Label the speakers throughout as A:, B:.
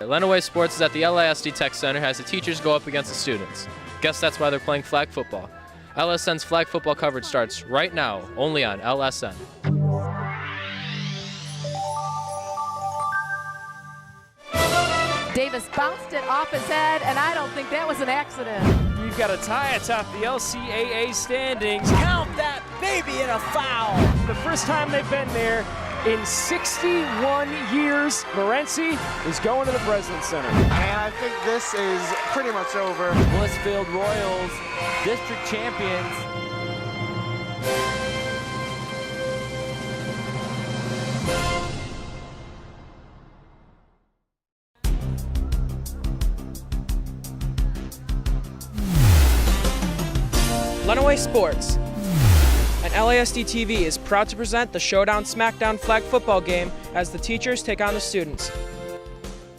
A: Lenawee Sports is at the LISD Tech Center as the teachers go up against the students. Guess that's why they're playing flag football. LSN's flag football coverage starts right now, only on LSN.
B: Davis bounced it off his head, and I don't think that was an accident.
C: You've got a tie atop the LCAA standings.
D: Count that baby in a foul.
C: The first time they've been there in 61 years. Morenci is going to the Breslin Center.
E: And I think this is pretty much over.
D: Blissfield Royals, district champions.
F: Lenawee Sports and LISD TV is proud to present the Showdown Smackdown flag football game as the teachers take on the students.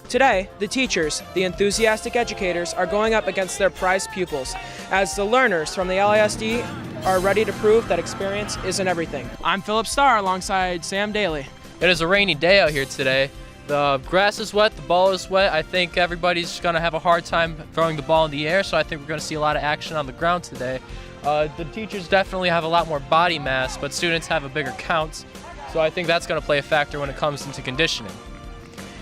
F: Today, the teachers, the enthusiastic educators, are going up against their prized pupils as the learners from the LISD are ready to prove that experience isn't everything. I'm Philip Starr alongside Sam Daly.
A: It is a rainy day out here today. The grass is wet, the ball is wet. I think everybody's going to have a hard time throwing the ball in the air, so I think we're going to see a lot of action on the ground today. The teachers definitely have a lot more body mass, but students have a bigger count, so I think that's going to play a factor when it comes into conditioning.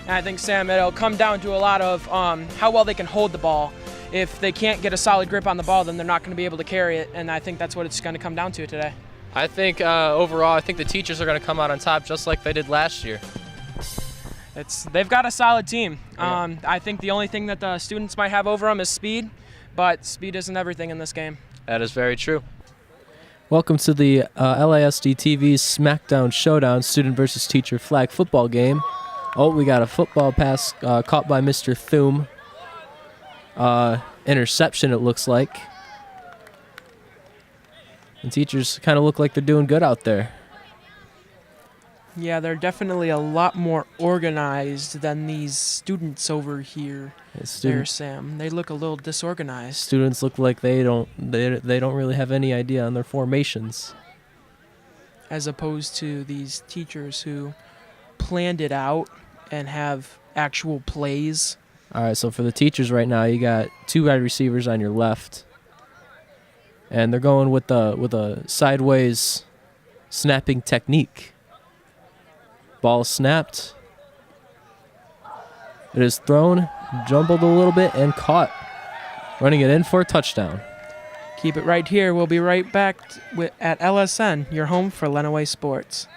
F: And I think, Sam, it'll come down to a lot of how well they can hold the ball. If they can't get a solid grip on the ball, then they're not going to be able to carry it, and I think that's what it's going to come down to today.
A: I think overall, I think the teachers are going to come out on top just like they did last year.
F: They've got a solid team. I think the only thing that the students might have over them is speed, but speed isn't everything in this game.
A: That is very true. Welcome to the LISD TV's Smackdown Showdown student versus teacher flag football game. Oh, we got a football pass caught by Mr. Thum. Interception, it looks like. And teachers kind of look like they're doing good out there.
F: Yeah, they're definitely a lot more organized than these students over here. There, Sam. They look a little disorganized.
A: Students look like they don't really have any idea on their formations.
F: As opposed to these teachers who planned it out and have actual plays.
A: All right, so for the teachers right now, you got two wide receivers on your left. And they're going with a sideways snapping technique. Ball snapped. It is thrown, jumbled a little bit, and caught. Running it in for a touchdown.
F: Keep it right here. We'll be right back at LSN, your home for Lenawee Sports.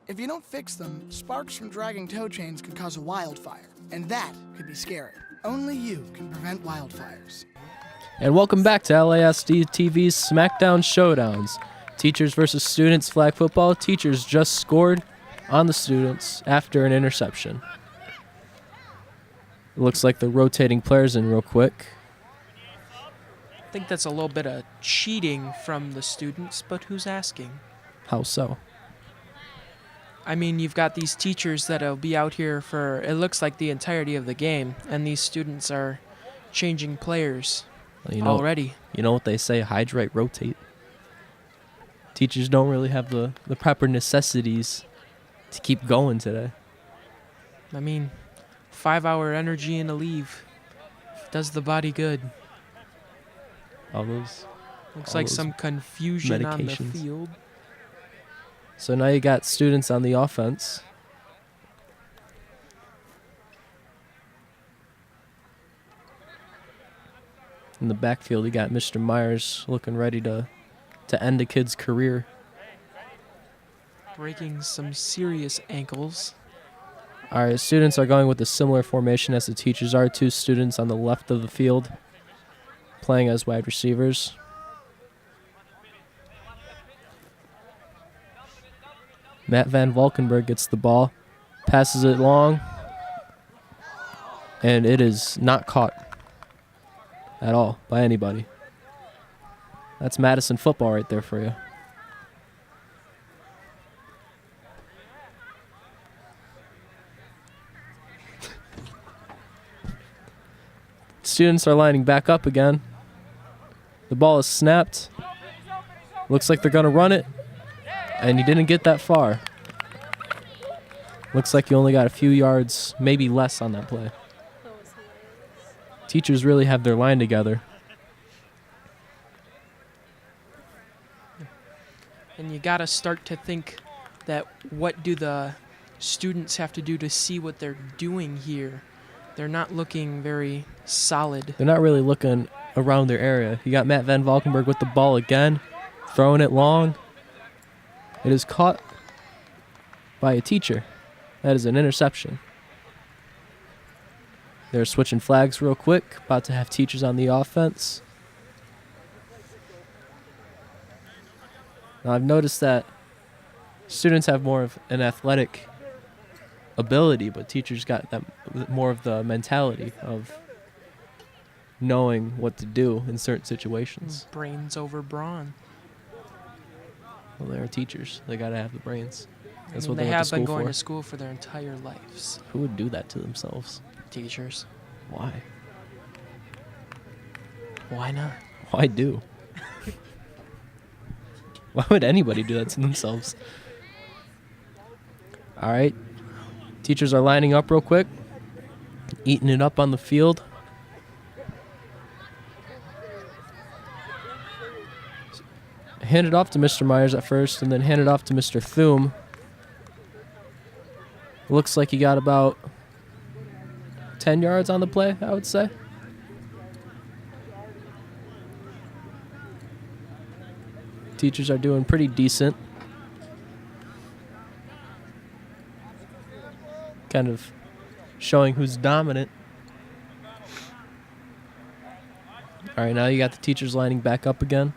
G: If you don't fix them, sparks from dragging tow chains could cause a wildfire, and that could be scary. Only you can prevent wildfires.
A: And welcome back to LISD TV's Smackdown Showdowns. Teachers versus students flag football. Teachers just scored on the students after an interception. It looks like they're rotating players in real quick.
F: I think that's a little bit of cheating from the students, but who's asking?
A: How so?
F: I mean, you've got these teachers that'll be out here for, it looks like, the entirety of the game, and these students are changing players already.
A: You know what they say, hydrate, rotate. Teachers don't really have the proper necessities to keep going today.
F: I mean, 5-hour energy in a leave does the body good. Looks like some confusion on the field.
A: So now you got students on the offense. In the backfield, you got Mr. Myers looking ready to end a kid's career.
F: Breaking some serious ankles.
A: All right, students are going with a similar formation as the teachers are. Two students on the left of the field playing as wide receivers. Matt Van Valkenburg gets the ball, passes it long, and it is not caught at all by anybody. That's Madison football right there for you. Students are lining back up again. The ball is snapped. Looks like they're going to run it, and you didn't get that far. Looks like you only got a few yards, maybe less on that play. Teachers really have their line together.
F: And you got to start to think that what do the students have to do to see what they're doing here? They're not looking very solid.
A: They're not really looking around their area. You got Matt Van Valkenburg with the ball again, throwing it long. It is caught by a teacher. That is an interception. They're switching flags real quick, about to have teachers on the offense. Now, I've noticed that students have more of an athletic ability, but teachers got that more of the mentality of knowing what to do in certain situations.
F: Brains over brawn.
A: Well, they're teachers. They got to have the brains. That's what
F: They
A: they went
F: have
A: to school
F: been going
A: for.
F: to school for their entire lives.
A: Who would do that to themselves?
F: Teachers.
A: Why?
F: Why not?
A: Why do? Why would anybody do that to themselves? All right. Teachers are lining up real quick, eating it up on the field. Hand it off to Mr. Myers at first, and then hand it off to Mr. Thum. Looks like he got about 10 yards on the play, I would say. Teachers are doing pretty decent. Kind of showing who's dominant. All right, now you got the teachers lining back up again.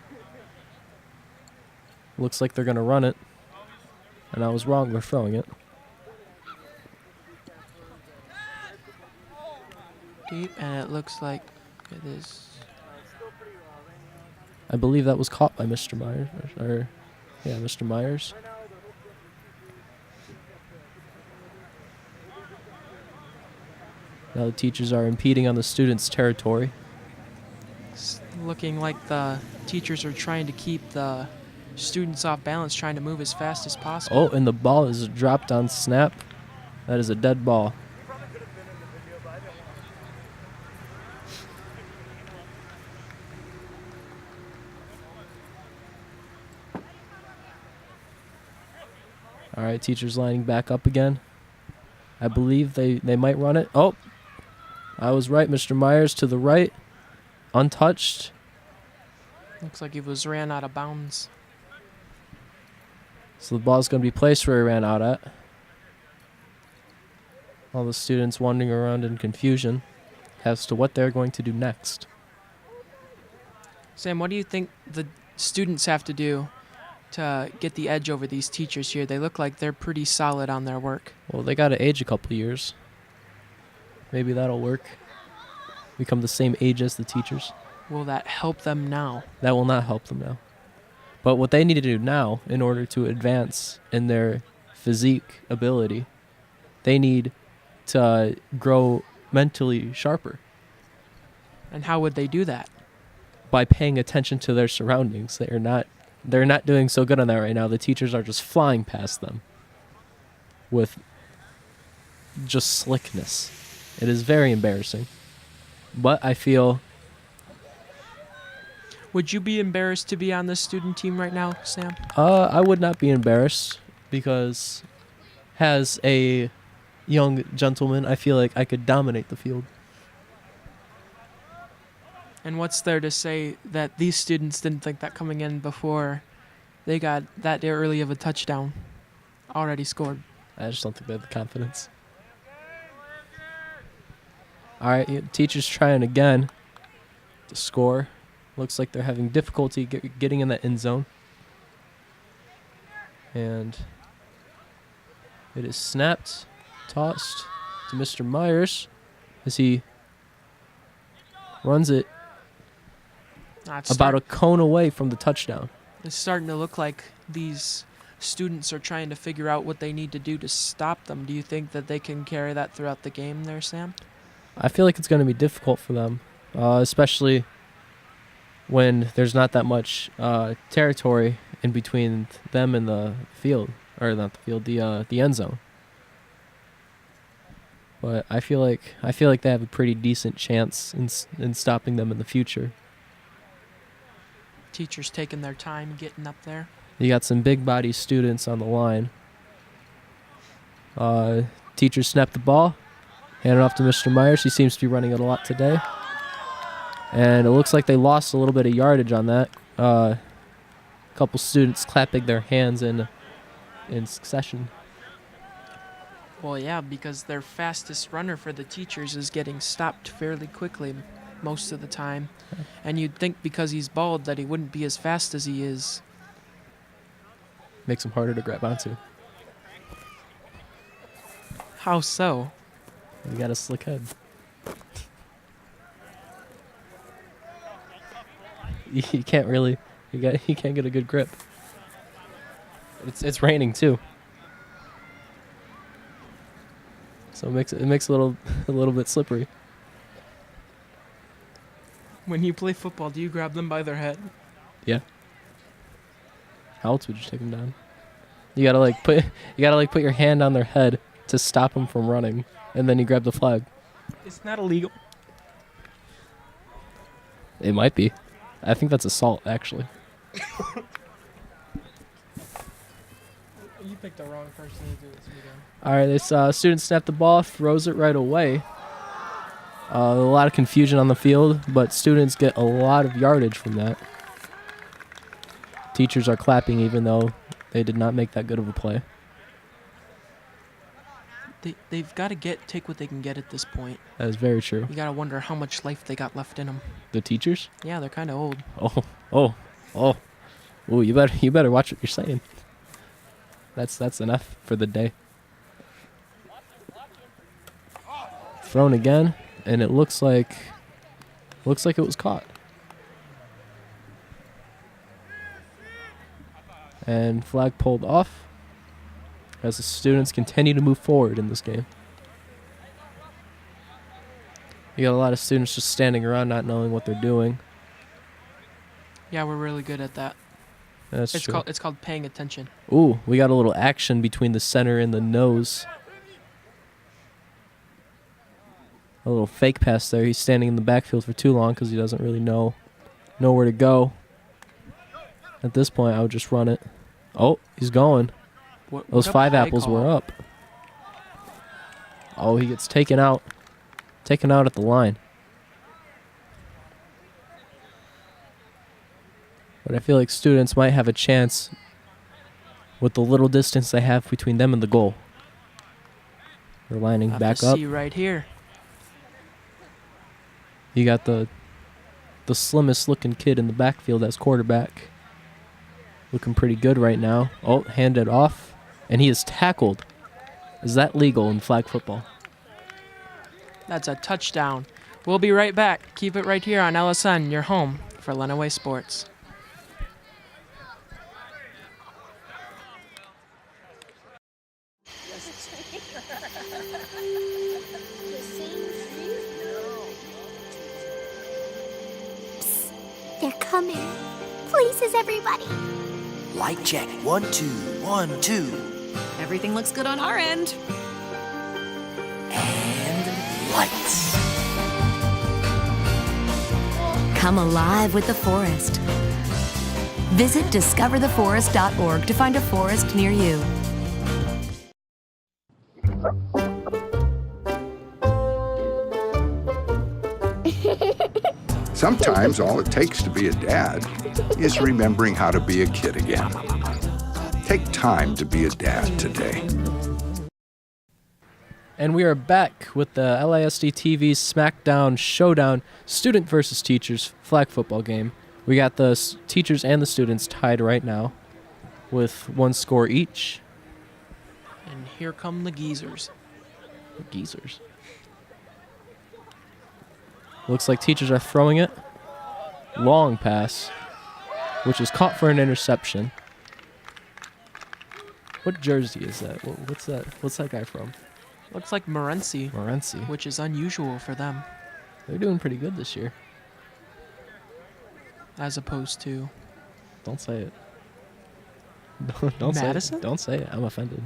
A: Looks like they're going to run it. And I was wrong, they're throwing it.
F: Deep, and it looks like it is.
A: I believe that was caught by Mr. Myers. Mr. Myers. Now the teachers are impeding on the students' territory.
F: It's looking like the teachers are trying to keep the students off balance, trying to move as fast as possible.
A: Oh, and the ball is dropped on snap. That is a dead ball. All right, teachers lining back up again. I believe they might run it. Oh, I was right. Mr. Myers to the right. Untouched.
F: Looks like he was ran out of bounds.
A: So the ball's going to be placed where he ran out at. All the students wandering around in confusion as to what they're going to do next.
F: Sam, what do you think the students have to do to get the edge over these teachers here? They look like they're pretty solid on their work.
A: Well, they got to age a couple of years. Maybe that'll work. Become the same age as the teachers.
F: Will that help them now?
A: That will not help them now. But what they need to do now in order to advance in their physique ability, they need to grow mentally sharper.
F: And how would they do that?
A: By paying attention to their surroundings. They're not doing so good on that right now. The teachers are just flying past them with just slickness. It is very embarrassing. But I feel...
F: Would you be embarrassed to be on this student team right now, Sam?
A: I would not be embarrassed because as a young gentleman, I feel like I could dominate the field.
F: And what's there to say that these students didn't think that coming in before they got that early of a touchdown already scored?
A: I just don't think they have the confidence. All right, teachers trying again to score. Looks like they're having difficulty getting in that end zone. And It is snapped, tossed to Mr. Myers as he runs it about a cone away from the touchdown.
F: It's starting to look like these students are trying to figure out what they need to do to stop them. Do you think that they can carry that throughout the game there, Sam?
A: I feel like it's going to be difficult for them, especially when there's not that much territory in between them and the field, or not the field, the end zone. But I feel like they have a pretty decent chance in stopping them in the future.
F: Teachers taking their time getting up there.
A: You got some big body students on the line. Teacher snapped the ball, hand it off to Mr. Myers. He seems to be running it a lot today. And it looks like they lost a little bit of yardage on that. A couple students clapping their hands in succession.
F: Well, yeah, because their fastest runner for the teachers is getting stopped fairly quickly most of the time. And you'd think because he's bald that he wouldn't be as fast as he is.
A: Makes him harder to grab onto.
F: How so?
A: You got a slick head. You can't really, you can't get a good grip. It's raining too, so it makes a little bit slippery.
F: When you play football, do you grab them by their head?
A: Yeah. How else would you take them down? You gotta put your hand on their head to stop them from running, and then you grab the flag.
F: It's not illegal.
A: It might be. I think that's assault, actually.
F: You picked the wrong person to do this again.
A: All right, this student snapped the ball, throws it right away. A lot of confusion on the field, but students get a lot of yardage from that. Teachers are clapping even though they did not make that good of a play.
F: They've got to take what they can get at this point.
A: That is very true.
F: You got to wonder how much life they got left in them.
A: The teachers?
F: Yeah, they're kind of old.
A: Oh. Ooh, you better watch what you're saying. That's enough for the day. Thrown again, and it looks like it was caught. And flag pulled off as the students continue to move forward in this game. You got a lot of students just standing around not knowing what they're doing.
F: Yeah, we're really good at that.
A: That's true.
F: It's called paying attention.
A: Ooh, we got a little action between the center and the nose. A little fake pass there. He's standing in the backfield for too long because he doesn't really know where to go. At this point, I would just run it. Oh, he's going. Those 5 apples were up. Oh, he gets taken out. Taken out at the line. But I feel like students might have a chance with the little distance they have between them and the goal. They're lining back up.
F: See right here.
A: You got the slimmest looking kid in the backfield as quarterback. Looking pretty good right now. Oh, handed off. And he is tackled. Is that legal in flag football?
F: That's a touchdown. We'll be right back. Keep it right here on LSN, your home for Lenawee Sports.
H: They're coming. Places, everybody.
I: Light check. 1, 2, 1, 2.
B: Everything looks good on our end.
I: And lights.
H: Come alive with the forest. Visit discovertheforest.org to find a forest near you.
J: Sometimes all it takes to be a dad is remembering how to be a kid again. Take time to be a dad today.
A: And we are back with the LISD TV's Smackdown Showdown student versus teachers flag football game. We got the teachers and the students tied right now with 1 score each.
F: And here come the geezers.
A: The geezers. Looks like teachers are throwing it. Long pass, which is caught for an interception. What jersey is that? What's that? What's that guy from?
F: Looks like Morency,
A: Morency.
F: which is unusual for them,
A: They're doing pretty good this year.
F: as opposed to
A: Don't say it. Don't
F: Madison?
A: say it. Don't say it. I'm offended.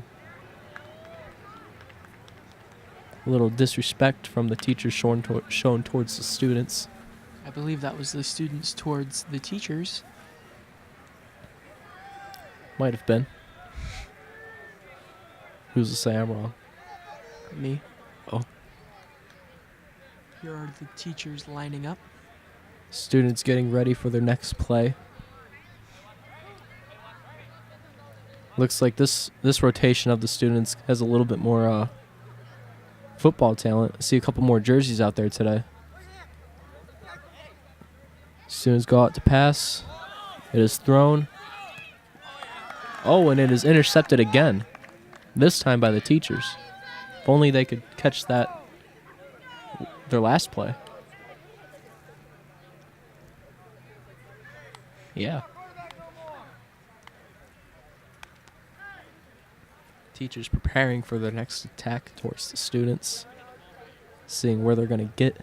A: A little disrespect from the teachers shown towards the students.
F: I believe that was the students towards the teachers.
A: Might have been. Who's to say I'm wrong?
F: Me.
A: Oh.
F: Here are the teachers lining up.
A: Students getting ready for their next play. Looks like this rotation of the students has a little bit more football talent. I see a couple more jerseys out there today. Students go out to pass. It is thrown. Oh, and it is intercepted again. This time by the teachers. If only they could catch that their last play. Yeah. Teachers preparing for their next attack towards the students. Seeing where they're going to get,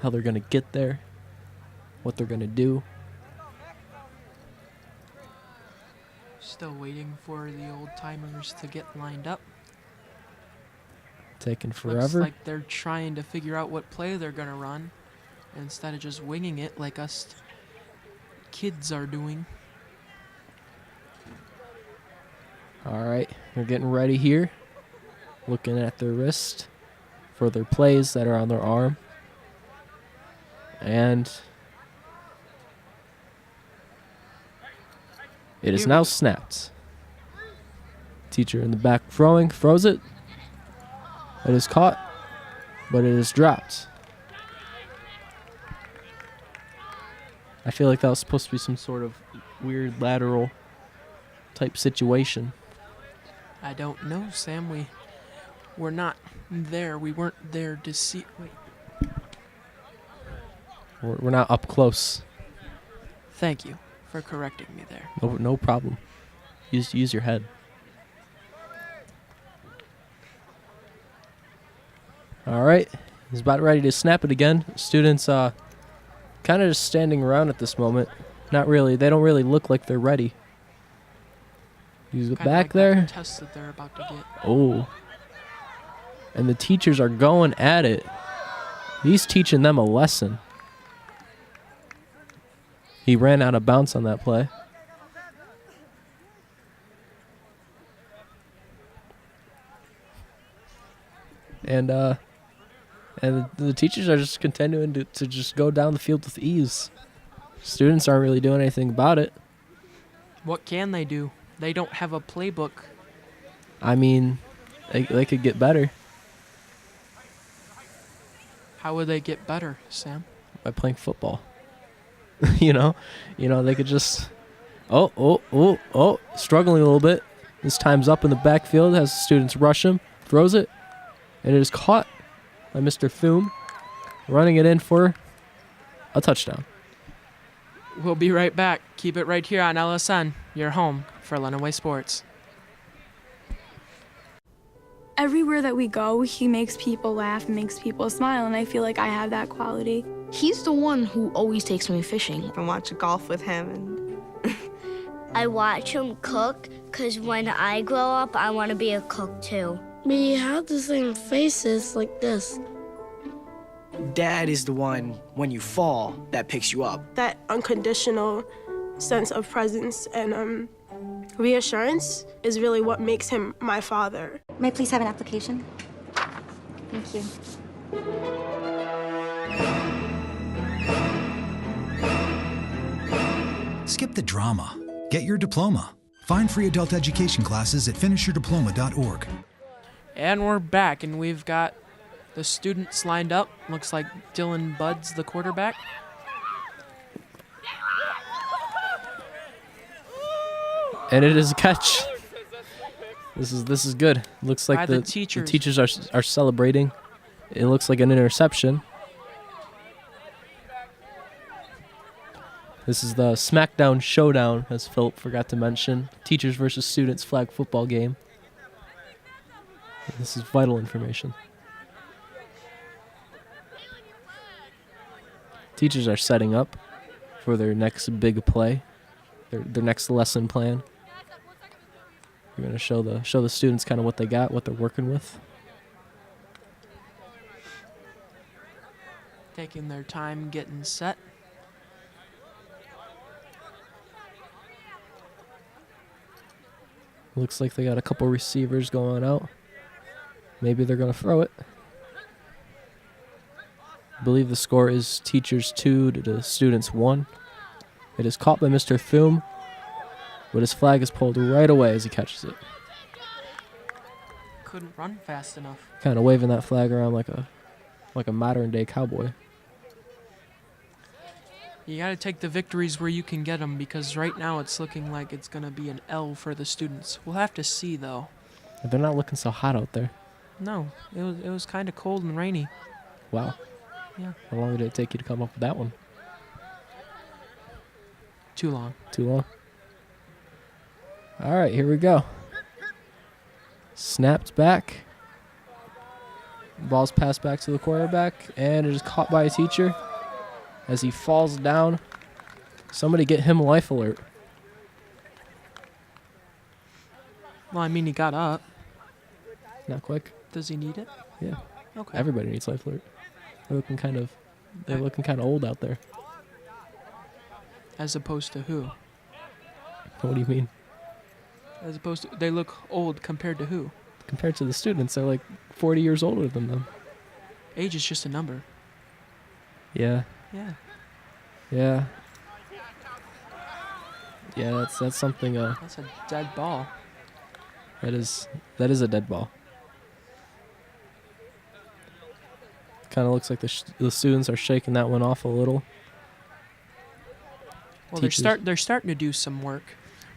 A: how they're going to get there, what they're going to do.
F: Still waiting for the old timers to get lined up.
A: Taking
F: Looks
A: forever.
F: like they're trying to figure out what play they're going to run instead of just winging it like us kids are doing.
A: All right, they're getting ready here. Looking at their wrist for their plays that are on their arm. And it is now snapped. Teacher in the back throwing, throws it. It is caught, but it is dropped. I feel like that was supposed to be some sort of weird lateral type situation.
F: I don't know, Sam. We're not there. We weren't there to see. Wait.
A: We're not up close.
F: Thank you for correcting me there.
A: No problem. Use your head. All right, he's about ready to snap it again. Students kind of just standing around at this moment. Not really. They don't really look like they're ready. He's
F: Kinda
A: back
F: like
A: there.
F: that test that they're about to get.
A: Oh. And the teachers are going at it. He's teaching them a lesson. He ran out of bounds on that play. And the teachers are just continuing to just go down the field with ease. Students aren't really doing anything about it.
F: What can they do? They don't have a playbook.
A: I mean, they could get better
F: How would they get better, Sam?
A: by playing football. you know, they could just struggling a little bit. His time's up in the backfield, has the students rush him, throws it, and it is caught by Mr. Thum, running it in for a touchdown.
F: We'll be right back. Keep it right here on LSN, your home for Lenawee Sports.
K: Everywhere that we go, he makes people laugh and makes people smile, and I feel like I have that quality.
L: He's the one who always takes me fishing. I watch golf with him. And
M: I watch him cook, because when I grow up, I want to be a cook too.
K: We have the same faces like this.
N: Dad is the one, when you fall, that picks you up.
K: That unconditional sense of presence and reassurance is really what makes him my father.
O: May I please have an application? Thank you.
P: Skip the drama. Get your diploma. Find free adult education classes at finishyourdiploma.org.
F: And we're back, and we've got the students lined up. Looks like Dylan Budd's the quarterback.
A: And it is a catch. This is good. Looks like
F: By the teachers.
A: the teachers are celebrating. It looks like an interception. This is the Smackdown Showdown, as Philip forgot to mention. Teachers versus students flag football game. This is vital information. Teachers are setting up for their next big play, their next lesson plan. We're going to show the students kind of what they got, what they're working with.
F: Taking their time getting set.
A: Looks like they got a couple receivers going out. Maybe they're going to throw it. I believe the score is teachers 2 to the students 1. It is caught by Mr. Thume, but his flag is pulled right away as he catches it.
F: Couldn't run fast enough.
A: Kind of waving that flag around like a modern day cowboy.
F: You got to take the victories where you can get them, because right now it's looking like it's going to be an L for the students. We'll have to see, though.
A: They're not looking so hot out there.
F: No, it was kind of cold and rainy.
A: Wow.
F: Yeah.
A: How long did it take you to come up with that one?
F: Too long.
A: Too long? All right, here we go. Snapped back. Ball's passed back to the quarterback, and it is caught by a teacher as he falls down. Somebody get him a life alert.
F: Well, I mean, he got up.
A: Not quick.
F: Does he need it?
A: Yeah.
F: Okay.
A: Everybody needs life alert. They're looking kind of old out there.
F: As opposed to who?
A: What do you mean?
F: As opposed to, they look old compared to who?
A: Compared to the students, they're like 40 years older than them.
F: Age is just a number.
A: Yeah.
F: Yeah.
A: Yeah. Yeah, that's something.
F: That's a dead ball.
A: That is a dead ball. Kind of looks like the students are shaking that one off a little.
F: Well, they're starting to do some work,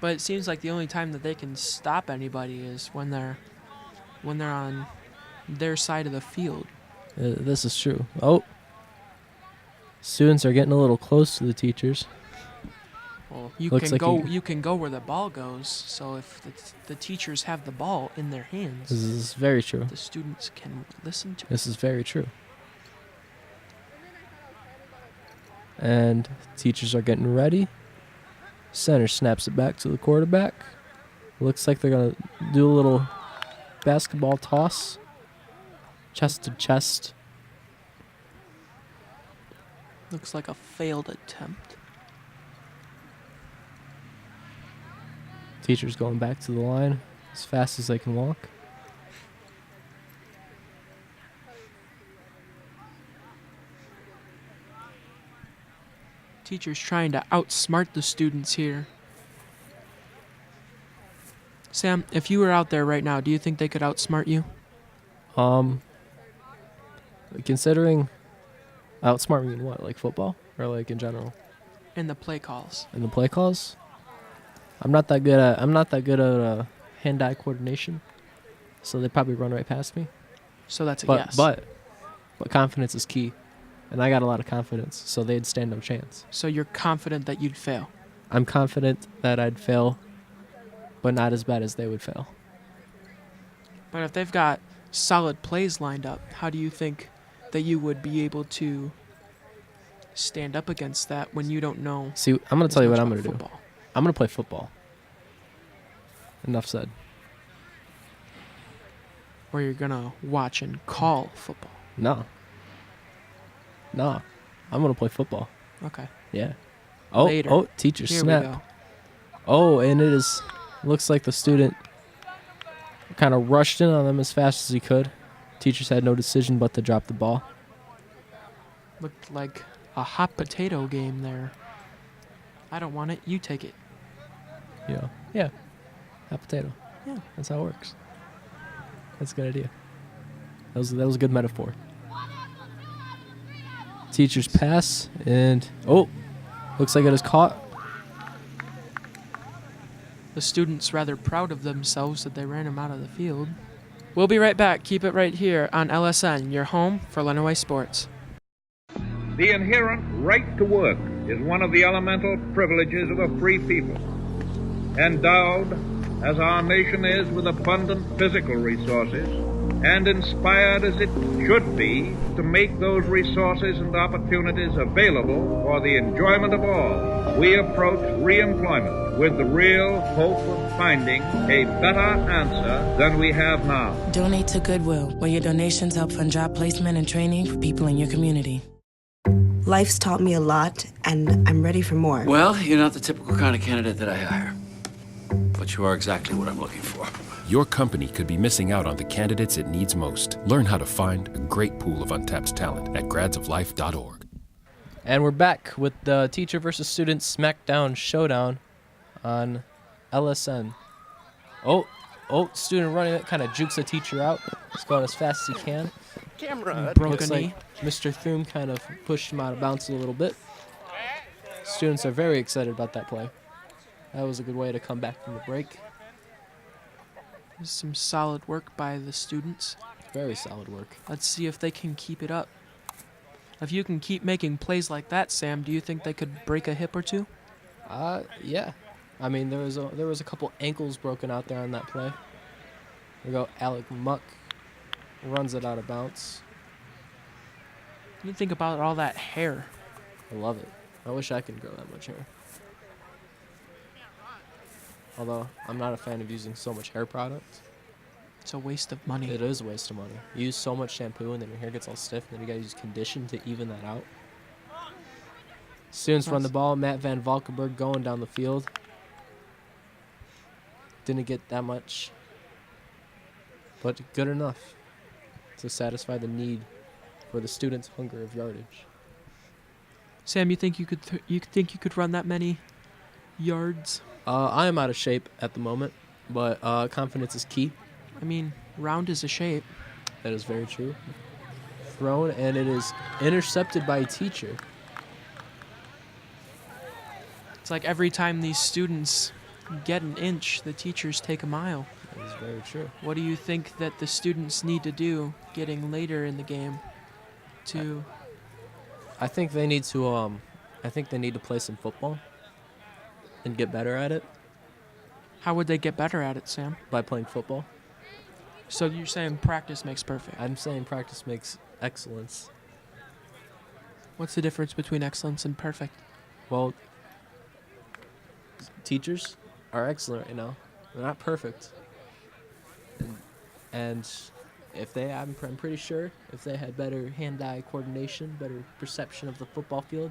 F: but it seems like the only time that they can stop anybody is when they're on their side of the field.
A: This is true. Oh, students are getting a little close to the teachers.
F: Well, you can go where the ball goes. So if the teachers have the ball in their hands,
A: This is very true.
F: the students can listen to it.
A: This is very true. And teachers are getting ready. Center snaps it back to the quarterback. Looks like they're going to do a little basketball toss. Chest to chest.
F: Looks like a failed attempt.
A: Teachers going back to the line as fast as they can walk.
F: Teachers trying to outsmart the students here. Sam, if you were out there right now, do you think they could outsmart you?
A: Considering outsmart me in what, like football or like in general?
F: In the play calls.
A: In the play calls? I'm not that good at hand-eye coordination, so they probably run right past me.
F: So that's a yes.
A: But confidence is key, and I got a lot of confidence, so they'd stand no chance.
F: So you're confident that you'd fail?
A: I'm confident that I'd fail, but not as bad as they would fail.
F: But if they've got solid plays lined up, how do you think that you would be able to stand up against that when you don't know?
A: See, I'm going to tell you what I'm going to do.
F: Football?
A: I'm going to play football. Enough said.
F: Or you're going to watch and call football?
A: No. I'm going to play football.
F: Okay.
A: Yeah.
F: Later.
A: Oh, teacher
F: Here
A: snap.
F: we go.
A: Oh, and looks like the student kind of rushed in on them as fast as he could. Teachers had no decision but to drop the ball.
F: Looked like a hot potato game there. I don't want it. You take it.
A: Yeah. Hot potato.
F: Yeah.
A: That's how it works. That's a good idea. That was a good metaphor. Teachers pass, and looks like it is caught.
F: The students rather proud of themselves that they ran him out of the field. We'll be right back. Keep it right here on LSN, your home for Lenawee Sports.
Q: The inherent right to work is one of the elemental privileges of a free people. Endowed, as our nation is, with abundant physical resources, and inspired as it should be to make those resources and opportunities available for the enjoyment of all, we approach re-employment with the real hope of finding a better answer than we have now.
R: Donate to Goodwill, where your donations help fund job placement and training for people in your community.
S: Life's taught me a lot, and I'm ready for more.
T: Well, you're not the typical kind of candidate that I hire. But you are exactly what I'm looking for.
U: Your company could be missing out on the candidates it needs most. Learn how to find a great pool of untapped talent at gradsoflife.org.
A: And we're back with the teacher versus student Smackdown Showdown on LSN. Oh, student running it kind of jukes the teacher out. He's going as fast as he can.
E: Camera.
A: Looks like Mr. Thune kind of pushed him out of bounds a little bit. Students are very excited about that play. That was a good way to come back from the break.
F: There's some solid work by the students.
A: Very solid work.
F: Let's see if they can keep it up. If you can keep making plays like that, Sam, do you think they could break a hip or two?
A: Yeah. I mean, there was a couple ankles broken out there on that play. There we go. Alec Muck runs it out of bounds.
F: What do you think about all that hair?
A: I love it. I wish I could grow that much hair. Although, I'm not a fan of using so much hair product.
F: It's a waste of money.
A: It is a waste of money. You use so much shampoo and then your hair gets all stiff and then you gotta use condition to even that out. Students run the ball. Matt Van Valkenburg going down the field. Didn't get that much, but good enough to satisfy the need for the students' hunger of yardage.
F: Sam, you think you could run that many yards?
A: I am out of shape at the moment, but confidence is key.
F: I mean, round is a shape.
A: That is very true. Thrown, and it is intercepted by a teacher.
F: It's like every time these students get an inch, the teachers take a mile.
A: That is very true.
F: What do you think that the students need to do getting later in the game to...
A: I think they need to play some football and get better at it.
F: How would they get better at it, Sam?
A: By playing football.
F: So you're saying practice makes perfect?
A: I'm saying practice makes excellence.
F: What's the difference between excellence and perfect?
A: Well, teachers are excellent right now. They're not perfect. And if they, I'm pretty sure, if they had better hand-eye coordination, better perception of the football field,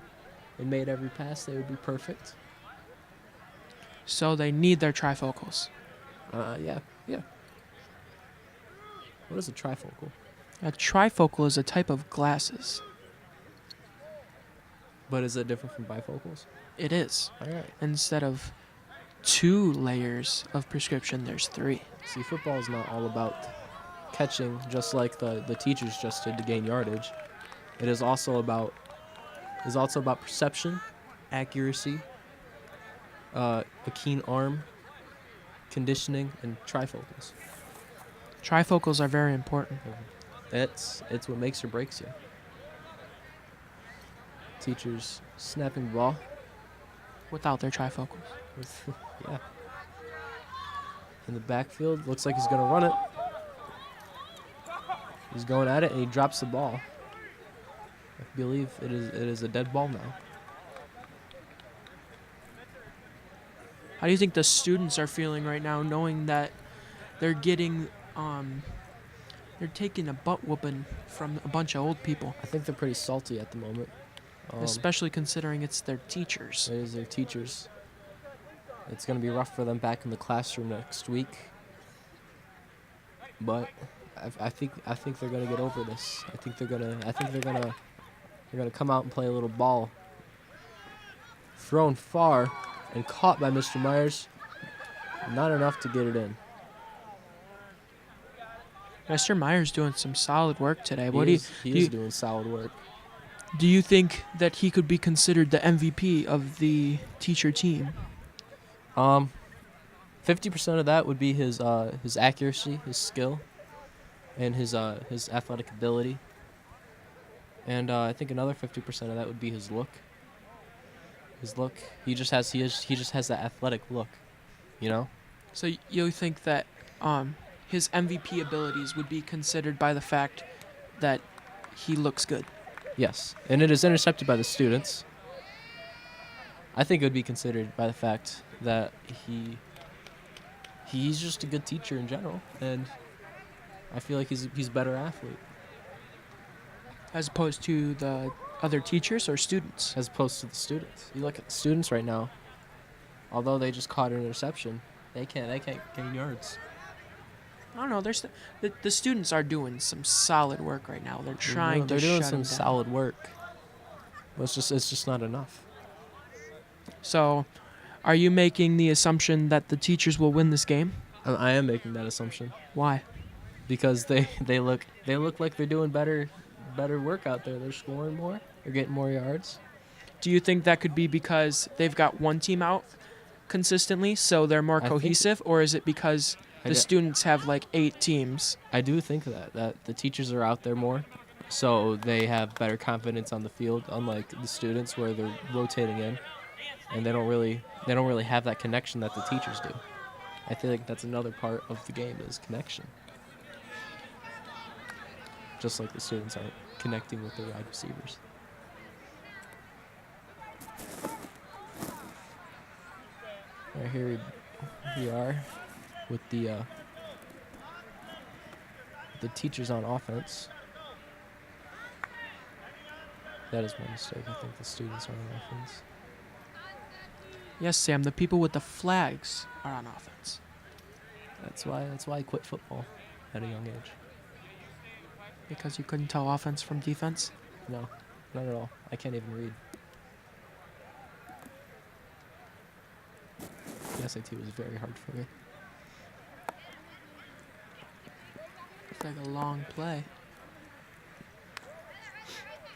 A: and made every pass, they would be perfect.
F: So they need their trifocals.
A: Yeah. What is a trifocal?
F: A trifocal is a type of glasses.
A: But is it different from bifocals?
F: It is.
A: All right.
F: Instead of 2 layers of prescription, there's 3.
A: See, football is not all about catching, just like the teachers just did to gain yardage. It is also about perception, accuracy, a keen arm, conditioning, and trifocals.
F: Trifocals are very important.
A: It's what makes or breaks you. Teachers snapping the ball.
F: Without their trifocals.
A: Yeah. In the backfield, looks like he's going to run it. He's going at it, and he drops the ball. I believe it is a dead ball now.
F: How do you think the students are feeling right now, knowing that they're getting, they're taking a butt whooping from a bunch of old people?
A: I think they're pretty salty at the moment.
F: Especially considering it's their teachers.
A: It is their teachers. It's going to be rough for them back in the classroom next week. But I think they're going to get over this. I think they're going to come out and play a little ball. Thrown far and caught by Mr. Myers. Not enough to get it in.
F: Mr. Myers doing some solid work today.
A: He is doing solid work.
F: Do you think that he could be considered the MVP of the teacher team?
A: 50% of that would be his accuracy, his skill, and his athletic ability. And I think another 50% of that would be his look. His look. He just has that athletic look, you know?
F: So you think that his MVP abilities would be considered by the fact that he looks good?
A: Yes. And it is intercepted by the students. I think it would be considered by the fact that he's just a good teacher in general, and I feel like he's a better athlete.
F: As opposed to the other teachers or students?
A: As opposed to the students. You look at the students right now. Although they just caught an interception, they can't gain yards.
F: I don't know. The students are doing some solid work right now. They're trying
A: They're
F: to
A: doing
F: shut
A: some
F: him down.
A: solid work. But it's just not enough.
F: So, are you making the assumption that the teachers will win this game?
A: I am making that assumption.
F: Why?
A: Because they look like they're doing better work out there. They're scoring more. They're getting more yards.
F: Do you think that could be because they've got one team out consistently, so they're more cohesive, or is it because the students have like 8 teams?
A: I do think that the teachers are out there more, so they have better confidence on the field, unlike the students where they're rotating in, and they don't really have that connection that the teachers do. I feel like that's another part of the game is connection. Just like the students aren't connecting with their wide receivers. Right, here we are with the teachers on offense. That is my mistake. I think the students are on offense.
F: Yes, Sam, the people with the flags are on offense.
A: That's why I quit football at a young age.
F: Because you couldn't tell offense from defense?
A: No, not at all. I can't even read. The SAT was very hard for me.
F: It's like a long play.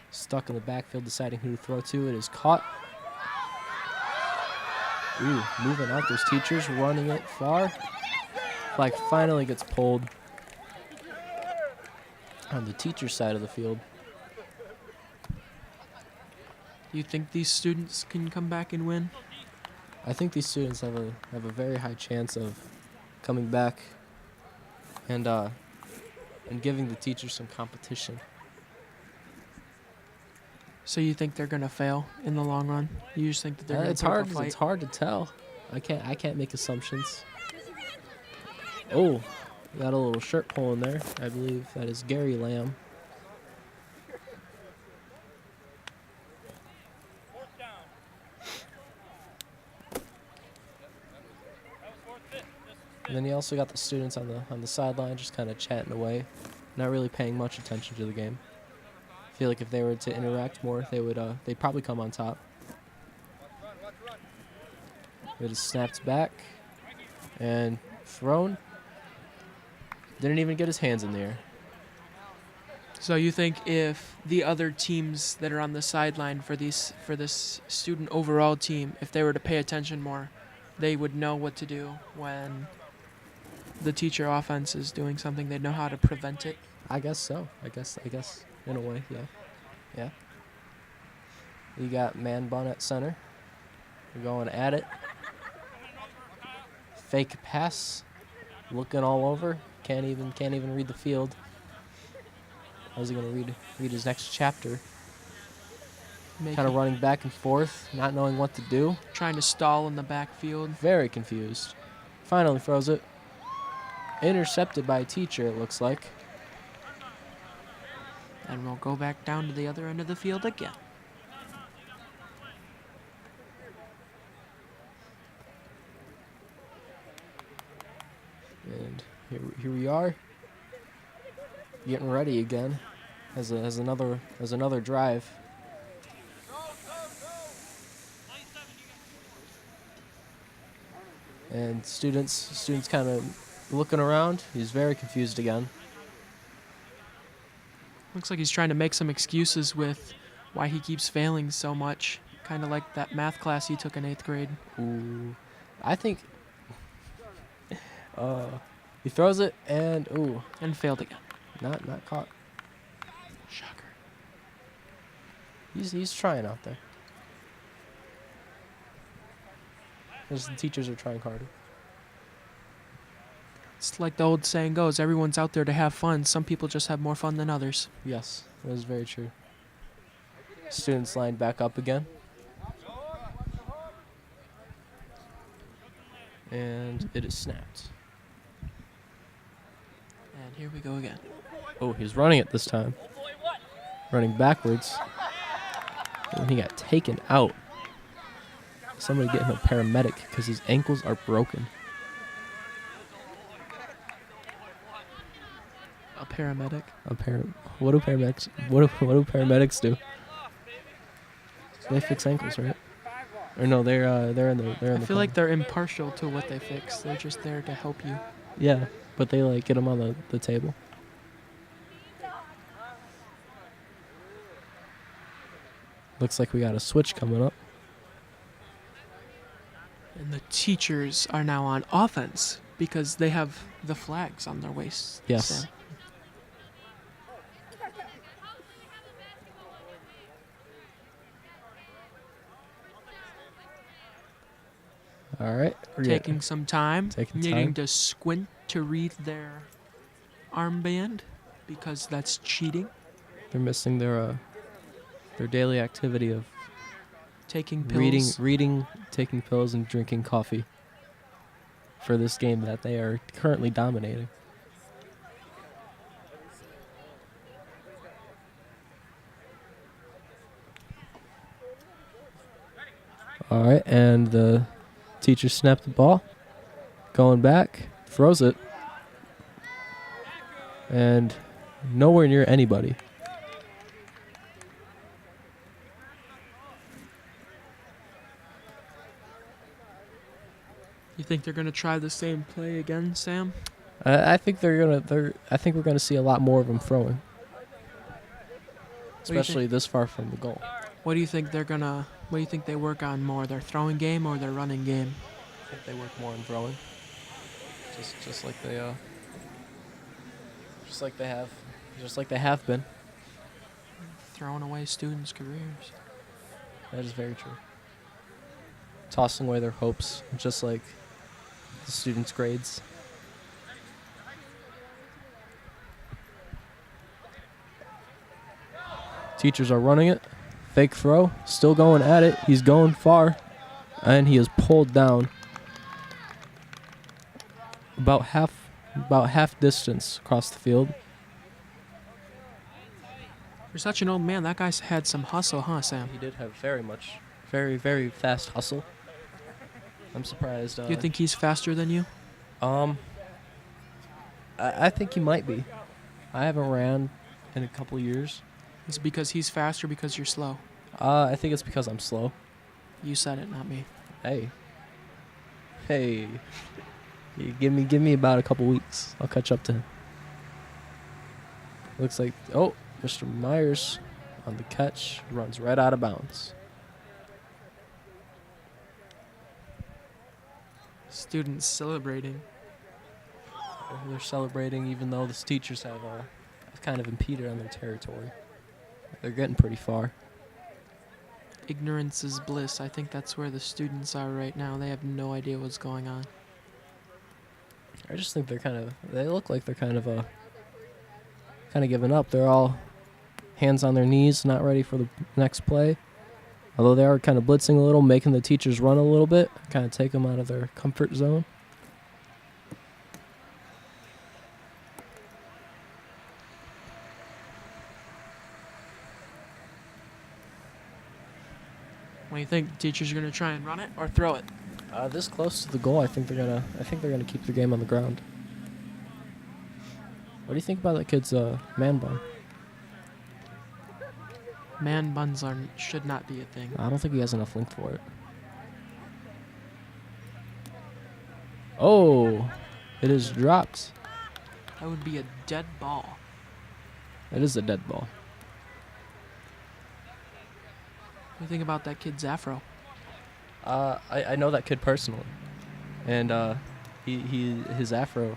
A: Stuck in the backfield, deciding who to throw to. It is caught. Ooh, moving out. Those teachers running it far. Flag finally gets pulled on the teacher's side of the field.
F: You think these students can come back and win?
A: I think these students have a very high chance of coming back and giving the teachers some competition.
F: So you think they're gonna fail in the long run? You just think that they're gonna
A: it's
F: put up
A: hard.
F: a fight?
A: It's hard to tell. I can't make assumptions. Oh, got a little shirt pull in there. I believe that is Gary Lamb. And then you also got the students on the sideline just kind of chatting away, not really paying much attention to the game. I feel like if they were to interact more, they'd probably come on top. It is snapped back and thrown. Didn't even get his hands in the air.
F: So you think if the other teams that are on the sideline for this student overall team, if they were to pay attention more, they would know what to do when the teacher offense is doing something? They'd know how to prevent it?
A: I guess so. I guess in a way, yeah. Yeah. You got man bun at center. We're going at it. Fake pass. Looking all over. Can't even read the field. How's he gonna read his next chapter? Kind of running back and forth, not knowing what to do.
F: Trying to stall in the backfield.
A: Very confused. Finally throws it. Intercepted by a teacher, it looks like.
F: And we'll go back down to the other end of the field again.
A: And here we are, getting ready again, as another drive. And students kind of looking around. He's very confused again.
F: Looks like he's trying to make some excuses with why he keeps failing so much. Kind of like that math class he took in 8th grade.
A: Ooh, I think He throws it and
F: and failed again.
A: Not caught. Shocker. He's trying out there. The teachers are trying harder.
F: It's like the old saying goes, everyone's out there to have fun. Some people just have more fun than others.
A: Yes, that is very true. Students lined back up again. And it is snapped.
F: And here we go again.
A: Oh, he's running it this time. Running backwards. And he got taken out. Somebody get him a paramedic because his ankles are broken.
F: A paramedic?
A: What do paramedics? What do paramedics do? They fix ankles, right? Or no, they're in the.
F: I feel like they're impartial to what they fix. They're just there to help you.
A: Yeah, but they like get them on the table. Looks like we got a switch coming up.
F: And the teachers are now on offense because they have the flags on their waists.
A: Yes.
F: Sam.
A: All right.
F: Taking some time.
A: Needing
F: needing to squint to read their armband because that's cheating.
A: They're missing their daily activity of
F: taking pills.
A: reading, taking pills, and drinking coffee for this game that they are currently dominating. All right, and the teacher snapped the ball, going back, throws it, and nowhere near anybody.
F: You think they're gonna try the same play again, Sam?
A: I think I think we're gonna see a lot more of them throwing, especially this far from the goal.
F: What do you think they're gonna? What do you think they work on more, their throwing game or their running game?
A: I think they work more on throwing, just like they have been.
F: Throwing away students' careers.
A: That is very true. Tossing away their hopes, just like the students' grades. Teachers are running it. Fake throw. Still going at it. He's going far. And he is pulled down. About half distance across the field.
F: For such an old man, that guy's had some hustle, huh, Sam?
A: He did have very, very fast hustle. I'm surprised.
F: You think he's faster than you?
A: I think he might be. I haven't ran in a couple years.
F: Is it because he's faster because you're slow?
A: I think it's because I'm slow.
F: You said it, not me.
A: Hey. You give me about a couple weeks. I'll catch up to him. Looks like Mr. Myers on the catch runs right out of bounds.
F: Students celebrating.
A: They're celebrating even though the teachers have kind of impeded on their territory. They're getting pretty far.
F: Ignorance is bliss. I think that's where the students are right now. They have no idea what's going on.
A: I just think they look like they're kind of giving up. They're all hands on their knees, not ready for the next play. Although they are kind of blitzing a little, making the teachers run a little bit, kind of take them out of their comfort zone.
F: What do you think? Teachers are gonna try and run it or throw it?
A: This close to the goal, I think they're gonna keep the game on the ground. What do you think about that kid's man bun?
F: Man buns should not be a thing.
A: I don't think he has enough length for it. Oh, it is dropped.
F: That would be a dead ball.
A: It is a dead ball.
F: What do you think about that kid's afro?
A: I know that kid personally, and His afro,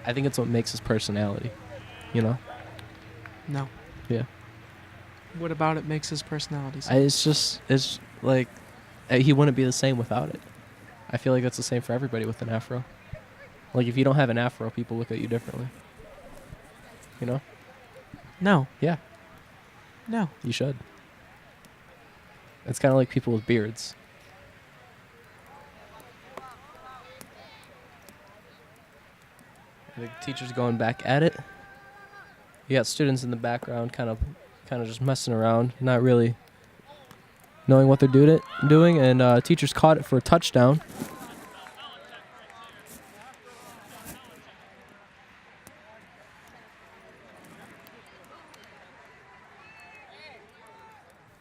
A: I think it's what makes his personality, you know?
F: No.
A: Yeah.
F: What about it makes his personality?
A: It's like he wouldn't be the same without it. I feel like that's the same for everybody with an afro. Like if you don't have an afro, people look at you differently. You know?
F: No.
A: Yeah.
F: No.
A: You should. It's kind of like people with beards. The teacher's going back at it. You got students in the background kind of just messing around, not really knowing what they're doing, and teacher's caught it for a touchdown.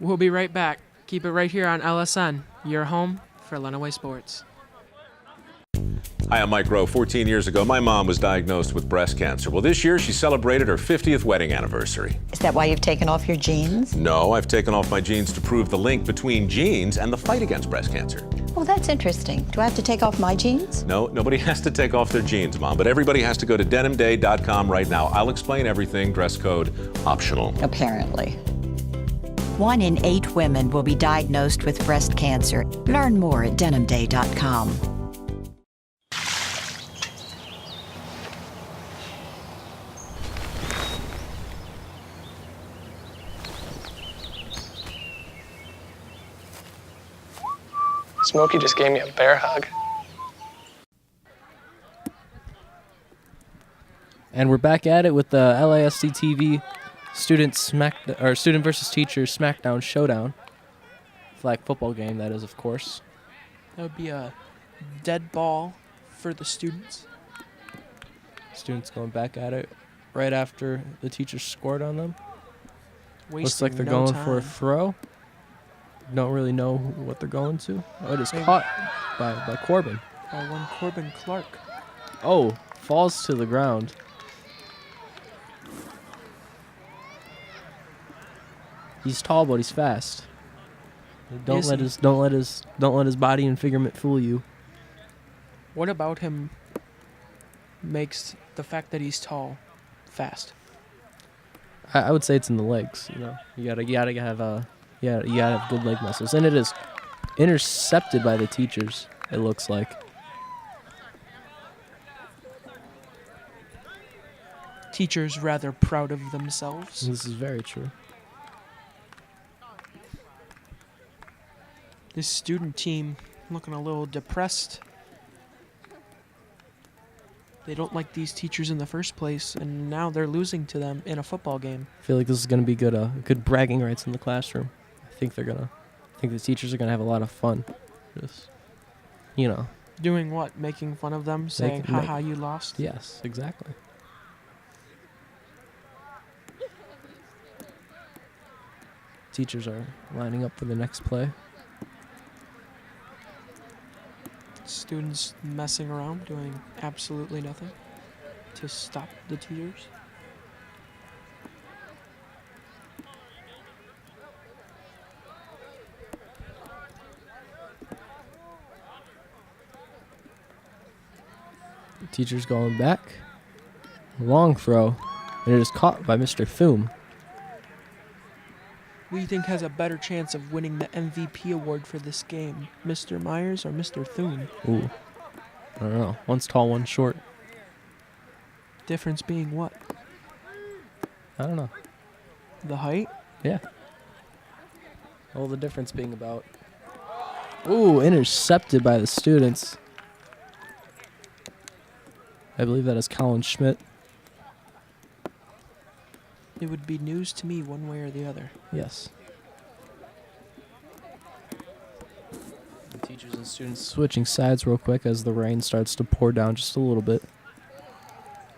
F: We'll be right back. Keep it right here on LSN, your home for Lenawee Sports.
C: Hi, I'm Mike Rowe. 14 years ago, my mom was diagnosed with breast cancer. Well, this year she celebrated her 50th wedding anniversary.
V: Is that why you've taken off your jeans?
C: No, I've taken off my jeans to prove the link between jeans and the fight against breast cancer.
V: Oh, that's interesting. Do I have to take off my jeans?
C: No, nobody has to take off their jeans, Mom, but everybody has to go to denimday.com right now. I'll explain everything. Dress code optional.
V: Apparently. 1 in 8 women will be diagnosed with breast cancer. Learn more at denimday.com.
W: Smokey just gave me a bear hug.
A: And we're back at it with the LISD TV student versus teacher Smackdown Showdown. Flag football game, that is, of course.
F: That would be a dead ball for the students.
A: Students going back at it right after the teacher scored on them. Looks
F: Wasting
A: like they're
F: no
A: going
F: time.
A: for a throw. Don't really know what they're going to. Oh, it is caught by Corbin.
F: By one Corbin Clark.
A: Oh, falls to the ground. He's tall, but he's fast. Don't let his body and figurement fool you.
F: What about him makes the fact that he's tall fast?
A: I would say it's in the legs. You know, you gotta have good leg muscles, and it is intercepted by the teachers. It looks like.
F: Teachers rather proud of themselves.
A: This is very true.
F: This student team looking a little depressed. They don't like these teachers in the first place, and now they're losing to them in a football game.
A: I feel like this is gonna be good bragging rights in the classroom. I think the teachers are gonna have a lot of fun. Just, you know.
F: Doing what? Making fun of them? Saying, haha, you lost?
A: Yes, exactly. Teachers are lining up for the next play.
F: Students messing around, doing absolutely nothing to stop the teachers.
A: The teacher's going back. Long throw. And it is caught by Mr. Thum.
F: Who do you think has a better chance of winning the MVP award for this game? Mr. Myers or Mr. Thune?
A: Ooh. I don't know. One's tall, one's short.
F: Difference being what?
A: I don't know.
F: The height?
A: Yeah. Well, the difference being about... Ooh, intercepted by the students. I believe that is Colin Schmidt.
F: It would be news to me one way or the other.
A: Yes. The teachers and students switching sides real quick as the rain starts to pour down just a little bit.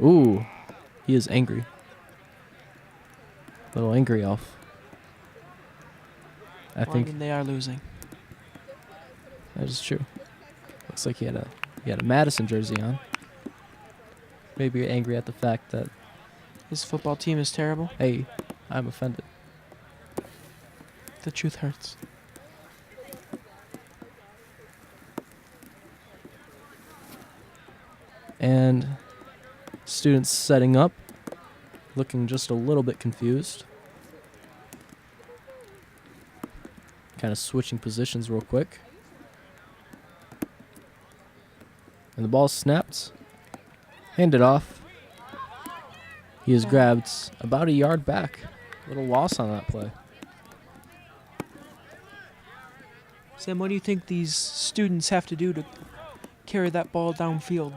A: Ooh, he is angry. Little angry elf. I think
F: they are losing.
A: That is true. Looks like he had a Madison jersey on. Maybe angry at the fact that
F: his football team is terrible.
A: Hey, I'm offended.
F: The truth hurts.
A: And students setting up, looking just a little bit confused. Kind of switching positions real quick. And the ball snapped. Handed off. He is grabbed about a yard back. Little loss on that play.
F: Sam, what do you think these students have to do to carry that ball downfield?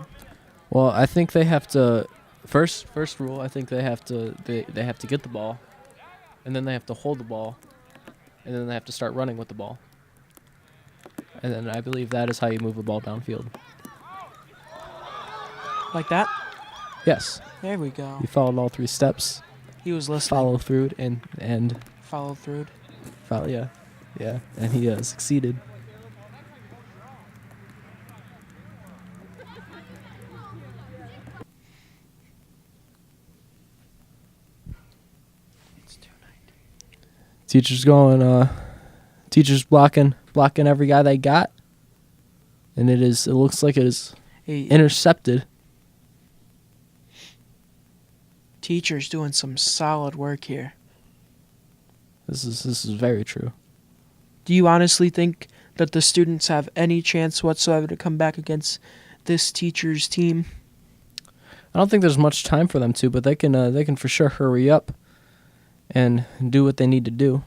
A: Well, I think they have to first rule, I think they have to get the ball, and then they have to hold the ball, and then they have to start running with the ball. And then I believe that is how you move the ball downfield.
F: Like that?
A: Yes.
F: There we go.
A: He followed all 3 steps.
F: He was listening.
A: Follow through and
F: Follow through.
A: follow, yeah, and he succeeded. Teachers going, teachers blocking every guy they got. And it looks like it is intercepted.
F: Teachers doing some solid work here.
A: This is very true.
F: Do you honestly think that the students have any chance whatsoever to come back against this teacher's team?
A: I don't think there's much time for them to, but they can for sure hurry up and do what they need to do.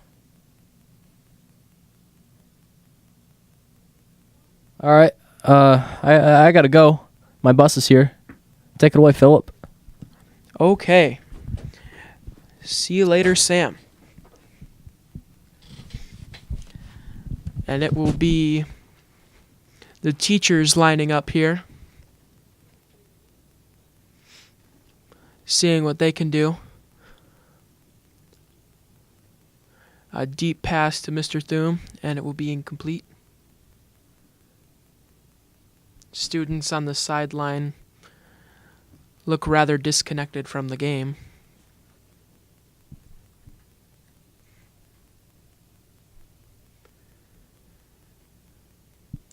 A: All right, I gotta go. My bus is here. Take it away, Philip.
F: Okay. See you later, Sam. And it will be the teachers lining up here, seeing what they can do. A deep pass to Mr. Thum, and it will be incomplete. Students on the sideline look rather disconnected from the game.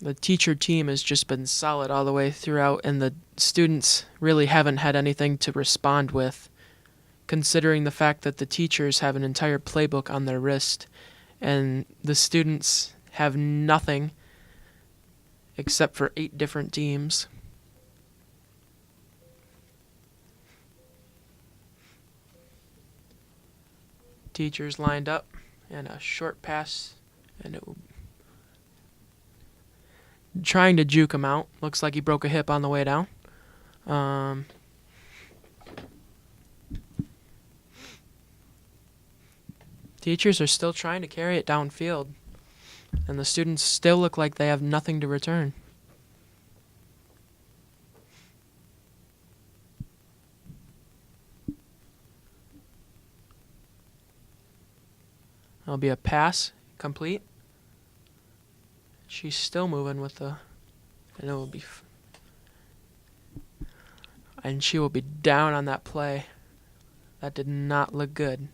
F: The teacher team has just been solid all the way throughout, and the students really haven't had anything to respond with, considering the fact that the teachers have an entire playbook on their wrist, and the students have nothing except for 8 different teams. Teachers lined up, and a short pass, and it will trying to juke him out. Looks like he broke a hip on the way down. Teachers are still trying to carry it downfield, and the students still look like they have nothing to return. There'll be a pass, complete. She's still moving with the, and it will be, and she will be down on that play. That did not look good.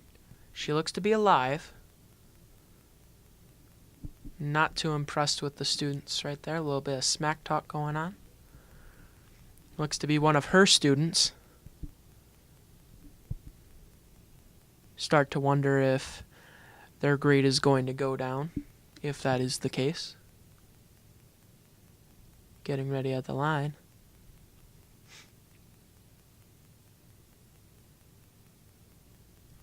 F: She looks to be alive. Not too impressed with the students right there. A little bit of smack talk going on. Looks to be one of her students. Start to wonder if their grade is going to go down, if that is the case. Getting ready at the line.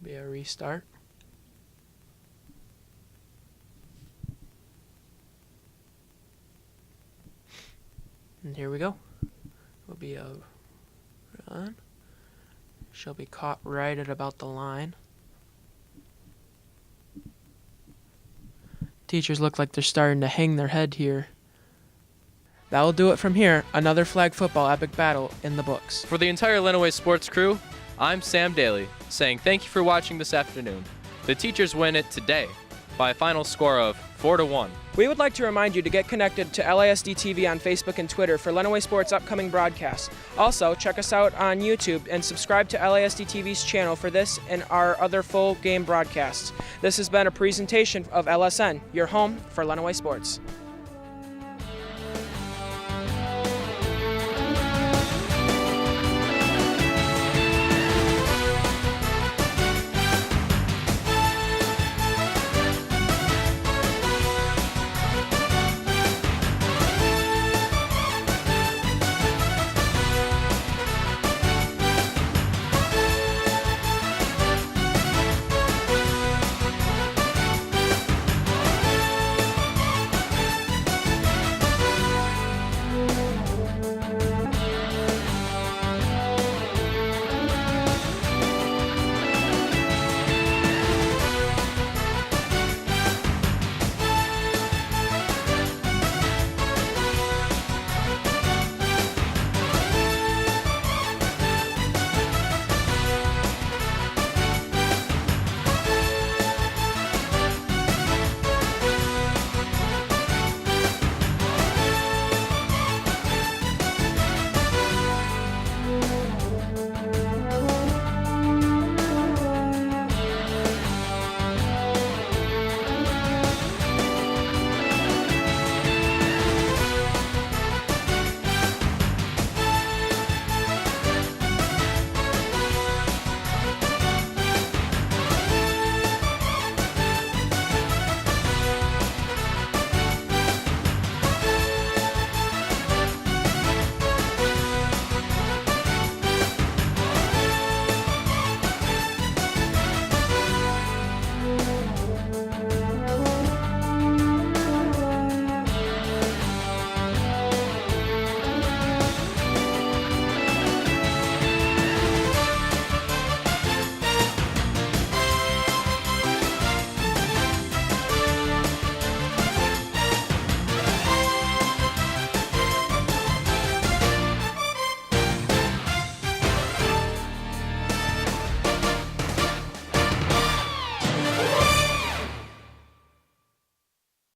F: Be a restart. And here we go. Will be a run. She'll be caught right at about the line. Teachers look like they're starting to hang their head here. That'll do it from here. Another flag football epic battle in the books.
A: For the entire Lenawee Sports crew, I'm Sam Daly, saying thank you for watching this afternoon. The teachers win it today by a final score of 4-1.
F: We would like to remind you to get connected to LISD TV on Facebook and Twitter for Lenawee Sports' upcoming broadcasts. Also, check us out on YouTube and subscribe to LISD TV's channel for this and our other full game broadcasts. This has been a presentation of LSN, your home for Lenawee Sports.